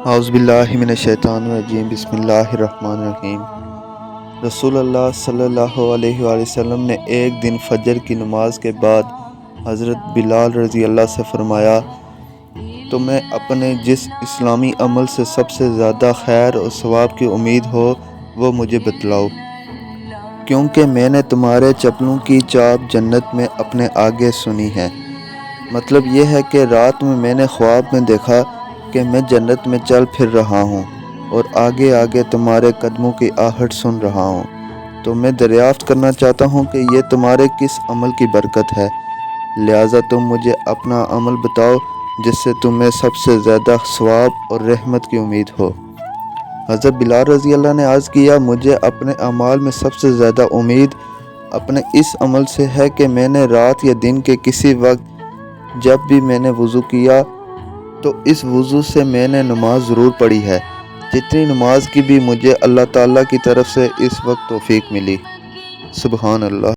اعوذ باللہ من الشیطان الرجیم بسم اللہ الرحمن الرحیم۔ رسول اللہ صلی اللہ علیہ وآلہ وسلم نے ایک دن فجر کی نماز کے بعد حضرت بلال رضی اللہ سے فرمایا، تمہیں اپنے جس اسلامی عمل سے سب سے زیادہ خیر اور ثواب کی امید ہو وہ مجھے بتلاؤ، کیونکہ میں نے تمہارے چپلوں کی چاپ جنت میں اپنے آگے سنی ہے۔ مطلب یہ ہے کہ رات میں نے خواب میں دیکھا کہ میں جنت میں چل پھر رہا ہوں اور آگے آگے تمہارے قدموں کی آہٹ سن رہا ہوں، تو میں دریافت کرنا چاہتا ہوں کہ یہ تمہارے کس عمل کی برکت ہے، لہٰذا تم مجھے اپنا عمل بتاؤ جس سے تمہیں سب سے زیادہ ثواب اور رحمت کی امید ہو۔ حضرت بلال رضی اللہ نے عرض کیا، مجھے اپنے اعمال میں سب سے زیادہ امید اپنے اس عمل سے ہے کہ میں نے رات یا دن کے کسی وقت جب بھی میں نے وضو کیا تو اس وضو سے میں نے نماز ضرور پڑھی ہے، جتنی نماز کی بھی مجھے اللہ تعالیٰ کی طرف سے اس وقت توفیق ملی۔ سبحان اللہ۔